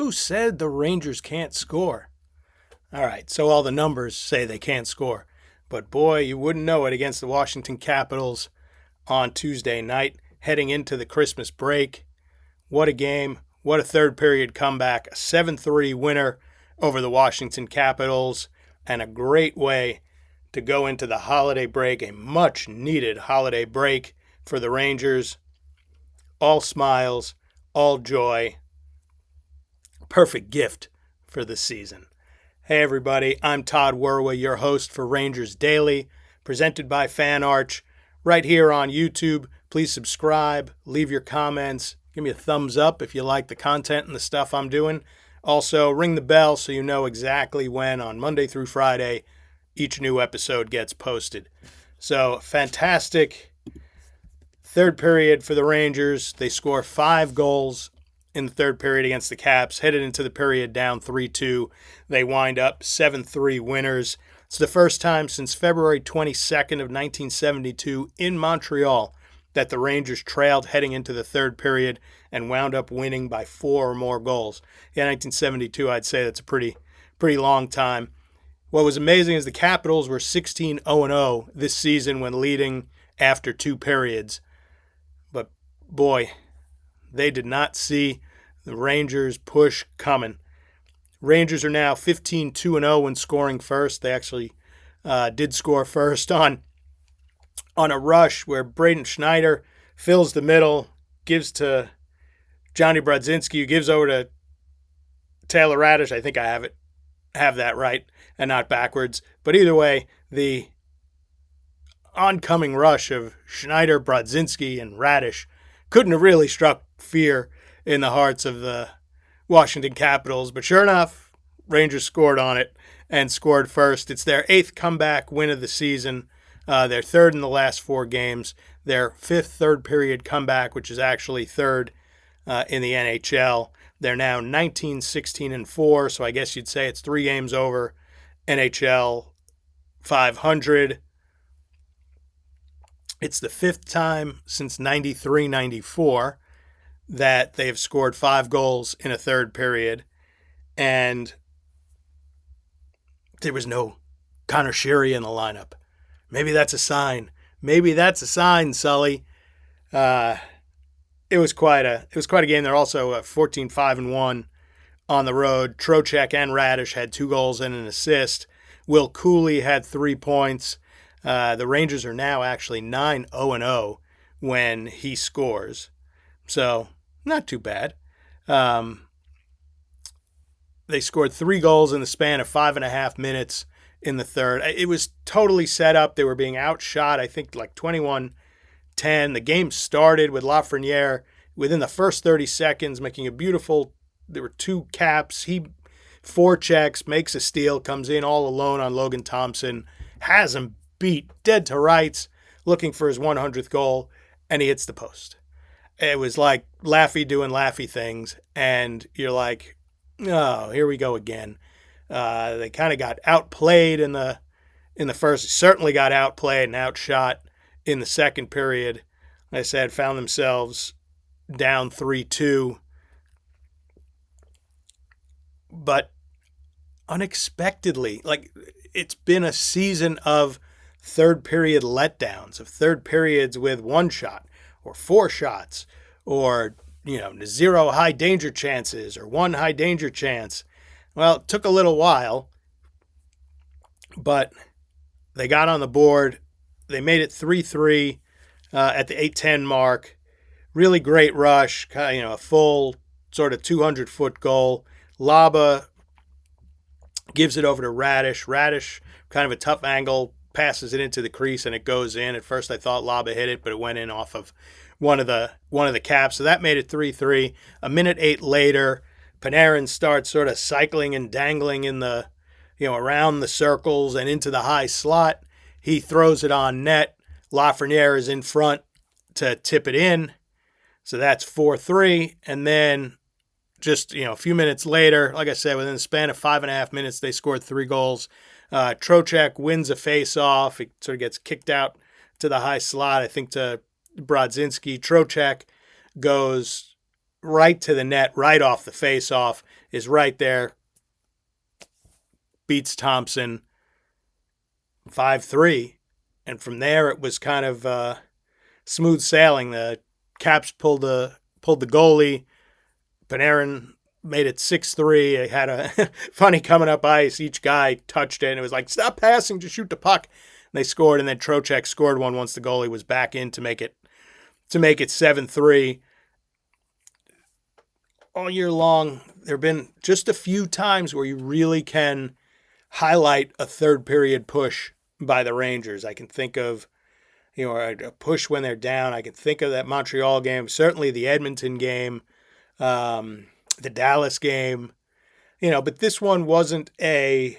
Who said the Rangers can't score? All right, so all the numbers say they can't score. But boy, you wouldn't know it against the Washington Capitals on Tuesday night, heading into the Christmas break. What a game. What a third period comeback. A 7-3 winner over the Washington Capitals, and a great way to go into the holiday break, a much needed holiday break for the Rangers. All smiles, all joy. Perfect gift for the season. Hey everybody, I'm Todd Werwa, your host for Rangers Daily, presented by FanArch, right here on YouTube. Please subscribe, leave your comments, give me a thumbs up if you like the content and the stuff I'm doing. Also, ring the bell so you know exactly when on Monday through Friday each new episode gets posted. So, fantastic third period for the Rangers. They score 5 goals in the third period against the Caps, headed into the period down 3-2. They wind up 7-3 winners. It's the first time since February 22nd of 1972 in Montreal that the Rangers trailed heading into the third period and wound up winning by 4 or more goals. Yeah, 1972, I'd say that's a pretty long time. What was amazing is the Capitals were 16-0-0 this season when leading after 2 periods. But boy, they did not see the Rangers push coming. Rangers are now 15-2-0 when scoring first. They actually did score first on a rush where Braden Schneider fills the middle, gives to Johnny Brodzinski, who gives over to Taylor Radish. I think I have that right and not backwards. But either way, the oncoming rush of Schneider, Brodzinski, and Radish couldn't have really struck fear in the hearts of the Washington Capitals. But sure enough, Rangers scored on it and scored first. It's their 8th comeback win of the season. Their 3rd in the last 4 games. Their 5th third period comeback, which is actually 3rd in the NHL. They're now 19-16-4, so I guess you'd say it's 3 games over NHL 500. It's the 5th time since 93-94 that they have scored 5 goals in a third period. And there was no Connor Sheary in the lineup. Maybe that's a sign. Maybe that's a sign, Sully. It was quite a game. They're also 14-5-1 on the road. Trocheck and Radish had 2 goals and an assist. Will Cooley had 3 points. The Rangers are now actually 9-0-0 when he scores. So, not too bad. They scored 3 goals in the span of 5.5 minutes in the third. It was totally set up. They were being outshot, I think, like 21-10. The game started with Lafreniere within the first 30 seconds making a beautiful, there were 2 caps. He forechecks, makes a steal, comes in all alone on Logan Thompson, has him beat dead to rights, looking for his 100th goal, and he hits the post. It was like Laffy doing Laffy things, and you're like, oh, here we go again. They kind of got outplayed in the first. Certainly got outplayed and outshot in the second period. Like I said, found themselves down 3-2. But unexpectedly, like, it's been a season of third period letdowns, of third periods with 1 shot or 4 shots or, 0 high danger chances or 1 high danger chance. Well, it took a little while, but they got on the board. They made it 3-3 at the 8:10 mark. Really great rush, a full sort of 200-foot goal. Laba gives it over to Radish. Radish, kind of a tough angle, passes it into the crease and it goes in. At first I thought Laba hit it, but it went in off of one of the caps. So that made it 3-3. A minute 8 later, Panarin starts sort of cycling and dangling in the, around the circles and into the high slot. He throws it on net. Lafreniere is in front to tip it in. So that's 4-3. And then just, a few minutes later, like I said, within the span of 5.5 minutes, they scored 3 goals. Trocheck wins a face-off. It sort of gets kicked out to the high slot, I think, to Brodzinski. Trocheck goes right to the net, right off the face-off, is right there, beats Thompson 5-3. And from there, it was kind of smooth sailing. The Caps pulled the goalie. Panarin made it 6-3. They had a funny coming up ice. Each guy touched it, and it was like, stop passing, just shoot the puck. And they scored, and then Trocheck scored one once the goalie was back in to make it 7-3. All year long, there have been just a few times where you really can highlight a third period push by the Rangers. I can think of, a push when they're down. I can think of that Montreal game, certainly the Edmonton game, the Dallas game, but this one wasn't hey,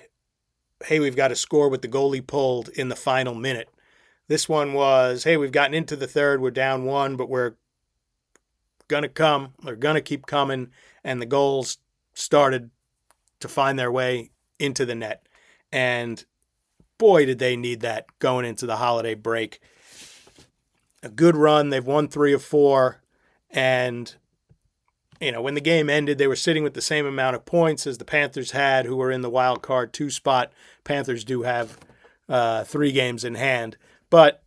we've got to score with the goalie pulled in the final minute. This one was, hey, we've gotten into the third, we're down one, but we're going to keep coming, and the goals started to find their way into the net. And boy, did they need that going into the holiday break. A good run. They've won 3 of 4. And, when the game ended, they were sitting with the same amount of points as the Panthers had, who were in the wild card 2 spot. Panthers do have 3 games in hand. But,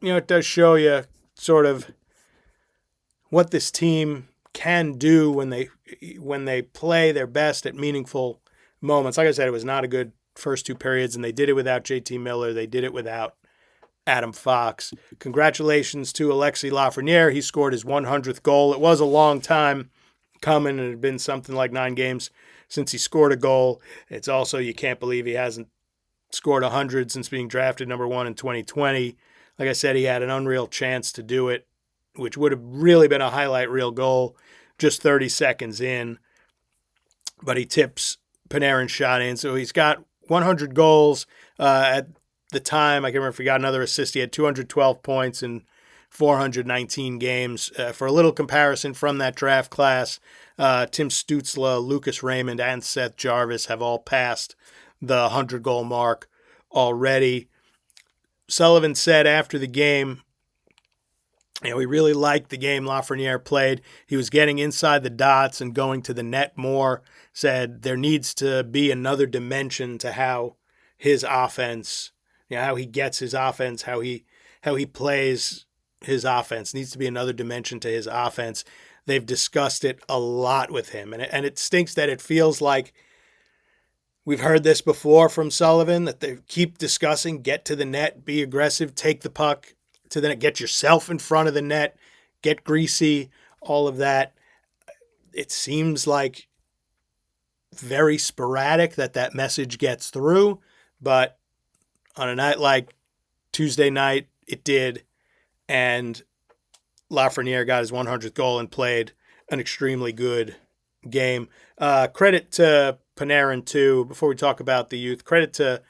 it does show you sort of what this team can do when they play their best at meaningful moments. Like I said, it was not a good first 2 periods, and they did it without JT Miller. They did it without Adam Fox. Congratulations to Alexis Lafreniere. He scored his 100th goal. It was a long time coming. It had been something like 9 games since he scored a goal. It's also, you can't believe he hasn't scored 100 since being drafted number 1 in 2020. Like I said, he had an unreal chance to do it, which would have really been a highlight reel goal just 30 seconds in. But he tips Panarin's shot in. So he's got 100 goals at the time. I can't remember if he got another assist. He had 212 points in 419 games. For a little comparison from that draft class, Tim Stützle, Lucas Raymond, and Seth Jarvis have all passed the 100-goal mark already. Sullivan said after the game, we really liked the game Lafreniere played. He was getting inside the dots and going to the net more. Said there needs to be another dimension to how his offense, how he gets his offense, how he plays his offense. Needs to be another dimension to his offense. They've discussed it a lot with him. And it stinks that it feels like we've heard this before from Sullivan, that they keep discussing, get to the net, be aggressive, take the puck to the net, get yourself in front of the net, get greasy, all of that. It seems like very sporadic that message gets through, but on a night like Tuesday night, it did, and Lafreniere got his 100th goal and played an extremely good game. Credit to Panarin, too, before we talk about the youth. Credit to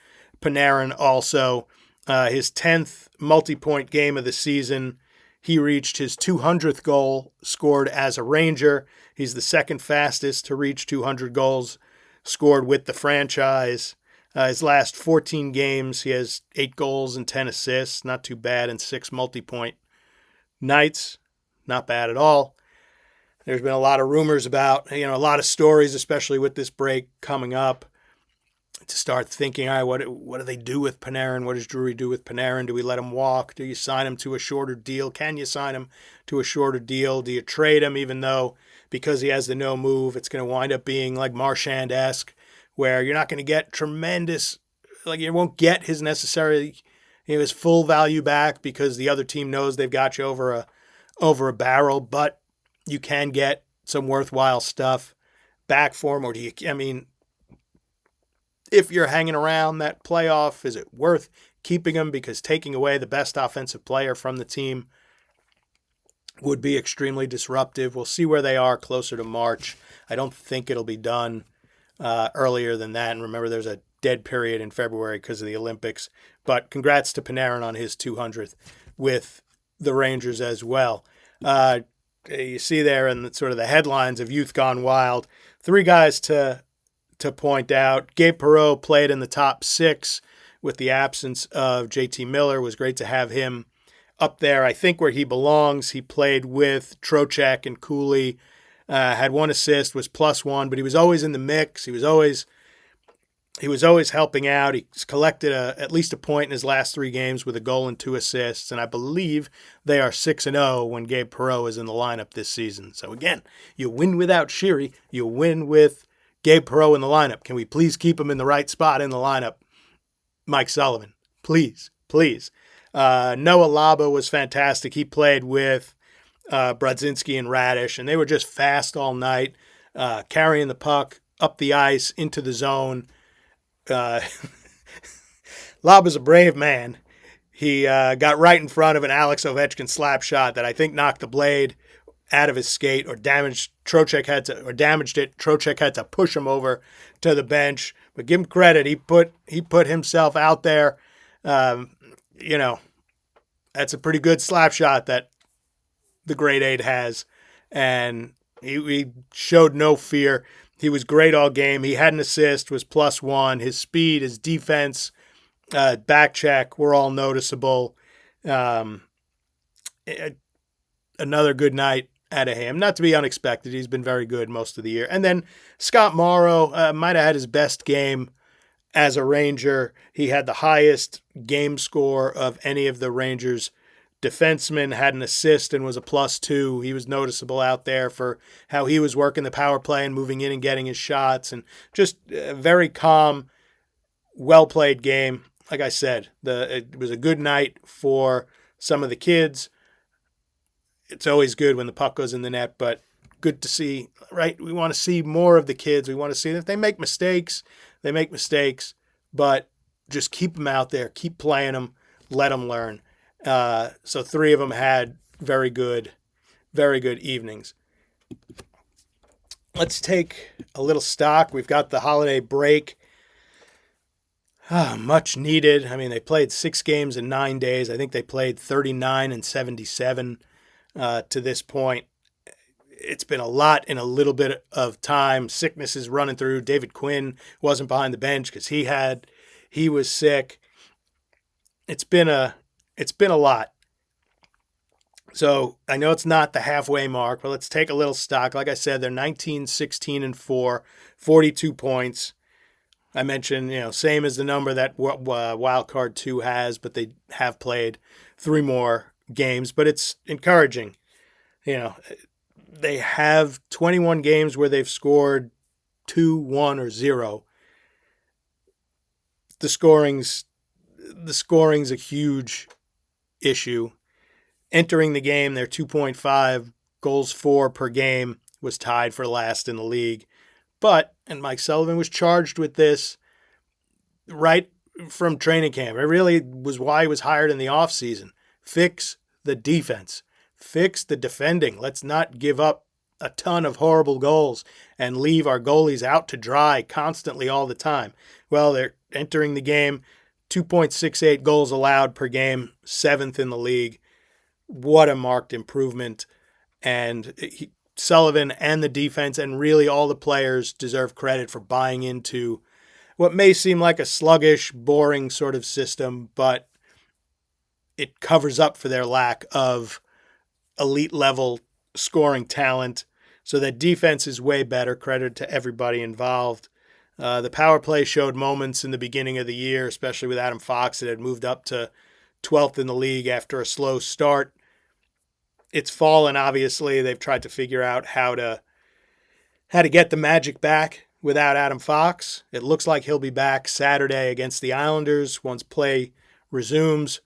Panarin also. His 10th multi-point game of the season. He reached his 200th goal scored as a Ranger. He's the second fastest to reach 200 goals scored with the franchise. His last 14 games, he has 8 goals and 10 assists. Not too bad, and 6 multi-point nights. Not bad at all. There's been a lot of rumors about, a lot of stories, especially with this break coming up, to start thinking, all right, what do they do with Panarin? What does Drury do with Panarin? Do we let him walk? Do you sign him to a shorter deal? Can you sign him to a shorter deal? Do you trade him, even though because he has the no move, it's going to wind up being like Marchand-esque, where you're not going to get tremendous, like you won't get his necessary, his full value back because the other team knows they've got you over a barrel, but you can get some worthwhile stuff back for him. Or do you, if you're hanging around that playoff, is it worth keeping him? Because taking away the best offensive player from the team would be extremely disruptive. We'll see where they are closer to March. I don't think it'll be done earlier than that. And remember, there's a dead period in February because of the Olympics. But congrats to Panarin on his 200th with the Rangers as well. You see there in sort of the headlines of Youth Gone Wild, 3 guys to point out. Gabe Perreault played in the top 6 with the absence of JT Miller. It was great to have him up there, I think, where he belongs. He played with Trocheck and Cooley had 1 assist, was +1, but he was always in the mix. He was always helping out. He's collected at least a point in his last 3 games with a goal and 2 assists, and I believe they are 6-0 when Gabe Perreault is in the lineup this season. So again, you win without Sheary, you win with Gabe Perreault in the lineup. Can we please keep him in the right spot in the lineup? Mike Sullivan, please, please. Noah Laba was fantastic. He played with Brodzinski and Radish, and they were just fast all night, carrying the puck up the ice into the zone. Laba's a brave man. He got right in front of an Alex Ovechkin slap shot that I think knocked the blade out of his skate or damaged it. Trocheck had to push him over to the bench. But give him credit. He put himself out there. That's a pretty good slap shot that the grade 8 has. And he showed no fear. He was great all game. He had an assist, was +1. His speed, his defense, back check were all noticeable. Another good night out of him. Not to be unexpected. He's been very good most of the year. And then Scott Morrow might have had his best game as a Ranger. He had the highest game score of any of the Rangers defenseman, had an assist and was a +2. He was noticeable out there for how he was working the power play and moving in and getting his shots, and just a very calm, well-played game. Like I said, it was a good night for some of the kids. It's always good when the puck goes in the net, but good to see, right? We want to see more of the kids. We want to see if they make mistakes, but just keep them out there, keep playing them, let them learn. So 3 of them had very good evenings. Let's take a little stock. We've got the holiday break. Much needed. I mean, they played 6 games in 9 days. I think they played 39 and 77 to this point. It's been a lot in a little bit of time. Sickness is running through. David Quinn wasn't behind the bench because he was sick. It's been a lot. So I know it's not the halfway mark, but let's take a little stock. Like I said, they're 19, 16, and 4, 42 points. I mentioned, same as the number that Wildcard 2 has, but they have played 3 more games. But it's encouraging. They have 21 games where they've scored 2, 1, or 0. The scoring's a huge issue. Entering the game, their 2.5 goals for per game was tied for last in the league. And Mike Sullivan was charged with this right from training camp. It really was why he was hired in the offseason. Fix the defense. Fix the defending. Let's not give up a ton of horrible goals and leave our goalies out to dry constantly all the time. Well, they're entering the game, 2.68 goals allowed per game, 7th in the league. What a marked improvement. And Sullivan and the defense and really all the players deserve credit for buying into what may seem like a sluggish, boring sort of system, but it covers up for their lack of elite level scoring talent. So that defense is way better. Credit to everybody involved. The power play showed moments in the beginning of the year, especially with Adam Fox. It had moved up to 12th in the league after a slow start. It's fallen, obviously. They've tried to figure out how to get the magic back without Adam Fox. It looks like he'll be back Saturday against the Islanders once play resumes.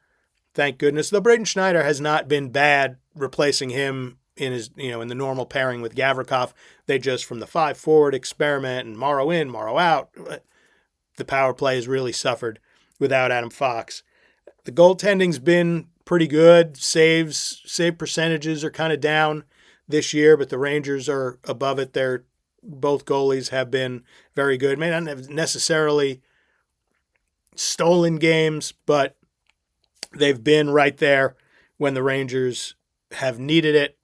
Thank goodness. Though Braden Schneider has not been bad replacing him in his, in the normal pairing with Gavrikov. They just, from the 5 forward experiment and Morrow in, Morrow out, the power play has really suffered without Adam Fox. The goaltending's been pretty good. Save percentages are kind of down this year, but the Rangers are above it. Both goalies have been very good. May not have necessarily stolen games, but they've been right there when the Rangers have needed it.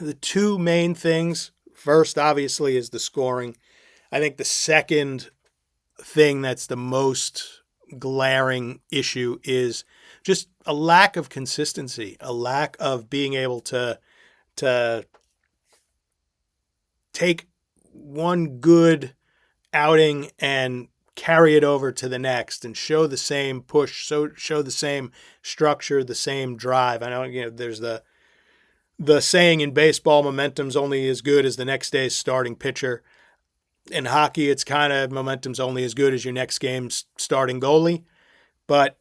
The 2 main things, first, obviously, is the scoring. I think the second thing that's the most glaring issue is just a lack of consistency, a lack of being able to take one good outing and carry it over to the next and show the same push, show the same structure, the same drive. I know, there's the saying in baseball, momentum's only as good as the next day's starting pitcher. In hockey, it's kind of momentum's only as good as your next game's starting goalie. But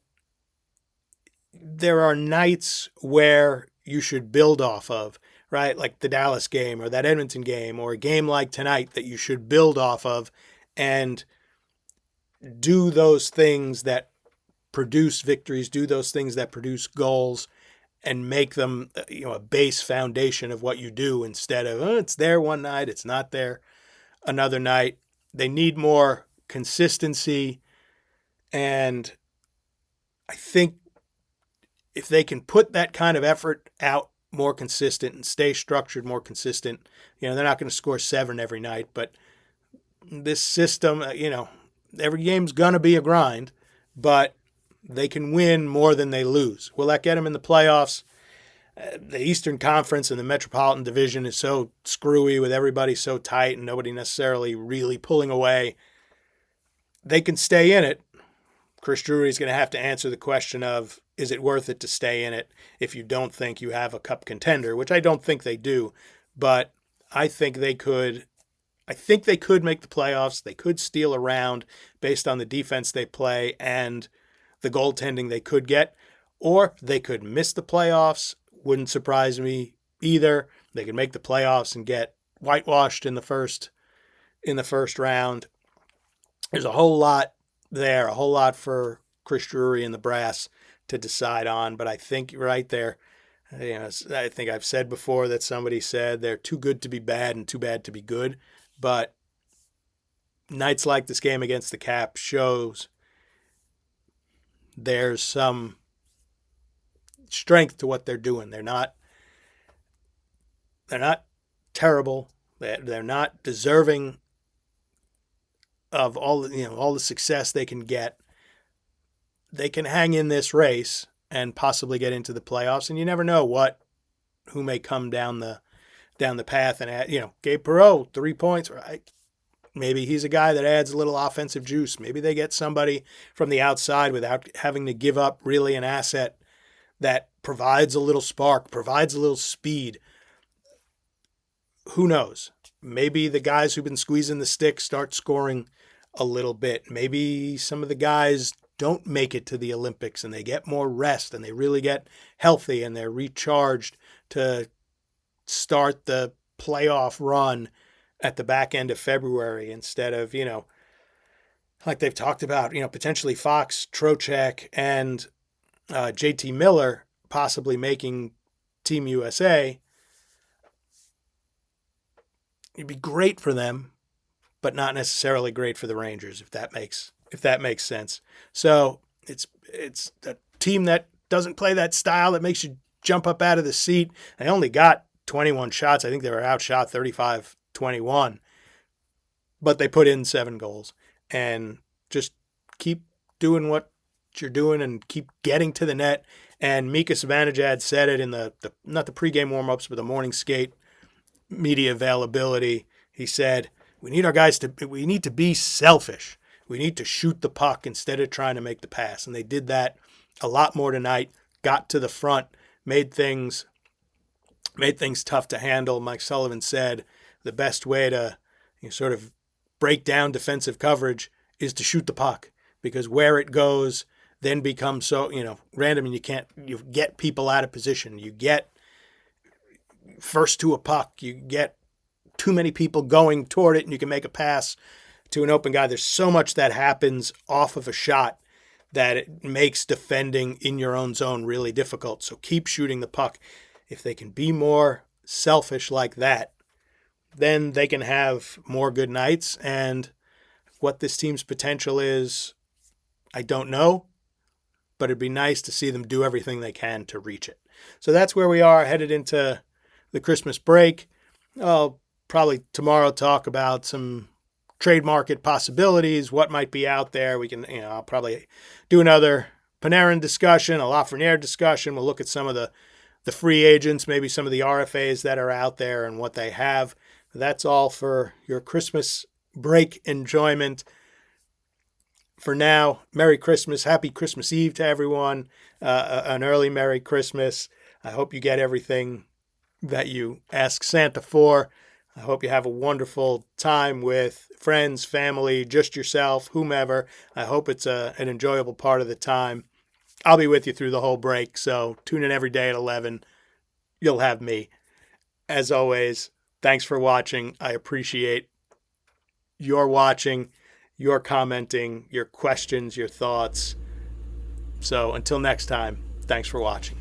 there are nights where you should build off of, right? Like the Dallas game or that Edmonton game or a game like tonight that you should build off of and do those things that produce victories, do those things that produce goals, and make them, a base foundation of what you do instead of, it's there one night, it's not there another night. They need more consistency. And I think if they can put that kind of effort out more consistent and stay structured more consistent, they're not going to score 7 every night, but this system, every game's going to be a grind, but they can win more than they lose. Will that get them in the playoffs? The Eastern Conference and the Metropolitan Division is so screwy with everybody so tight and nobody necessarily really pulling away. They can stay in it. Chris Drury is going to have to answer the question of, is it worth it to stay in it if you don't think you have a cup contender, which I don't think they do, but I think they could make the playoffs. They could steal around based on the defense they play and the goaltending they could get, or they could miss the playoffs. Wouldn't surprise me either. They could make the playoffs and get whitewashed in the first round. There's a whole lot there, a whole lot for Chris Drury and the brass to decide on. But I think right there, I think I've said before that somebody said they're too good to be bad and too bad to be good. But nights like this game against the Cap shows there's some strength to what they're doing. They're not terrible. They're not deserving of all the success they can get. They can hang in this race and possibly get into the playoffs, and you never know who may come down the path. And Gabe Perreault, 3 points, right? Maybe he's a guy that adds a little offensive juice. Maybe they get somebody from the outside without having to give up really an asset that provides a little spark, provides a little speed. Who knows? Maybe the guys who've been squeezing the stick start scoring a little bit. Maybe some of the guys don't make it to the Olympics and they get more rest and they really get healthy and they're recharged to start the playoff run at the back end of February instead of, like they've talked about, potentially Fox, Trocheck, and JT Miller possibly making Team USA. It'd be great for them, but not necessarily great for the Rangers, if that makes sense. So it's a team that doesn't play that style that makes you jump up out of the seat. They only got 21 shots. I think they were outshot 35-21, but they put in 7 goals. And just keep doing what you're doing and keep getting to the net. And Mika Zibanejad said it in not the pregame warmups, but the morning skate media availability. He said, we need to be selfish. We need to shoot the puck instead of trying to make the pass. And they did that a lot more tonight, got to the front, made things tough to handle. Mike Sullivan said the best way to sort of break down defensive coverage is to shoot the puck, because where it goes then becomes so, random, and you get people out of position. You get first to a puck. You get too many people going toward it, and you can make a pass to an open guy. There's so much that happens off of a shot that it makes defending in your own zone really difficult. So keep shooting the puck. If they can be more selfish like that, then they can have more good nights. And what this team's potential is, I don't know, but it'd be nice to see them do everything they can to reach it. So that's where we are headed into the Christmas break. I'll probably tomorrow talk about some trade market possibilities, what might be out there. We can, I'll probably do another Panarin discussion, a Lafreniere discussion. We'll look at some of the free agents, maybe some of the RFAs that are out there and what they have. That's all for your Christmas break enjoyment. For now, Merry Christmas, Happy Christmas Eve to everyone, an early Merry Christmas. I hope you get everything that you ask Santa for. I hope you have a wonderful time with friends, family, just yourself, whomever. I hope it's an enjoyable part of the time. I'll be with you through the whole break, so tune in every day at 11. You'll have me. As always, thanks for watching. I appreciate your watching, your commenting, your questions, your thoughts. So until next time, thanks for watching.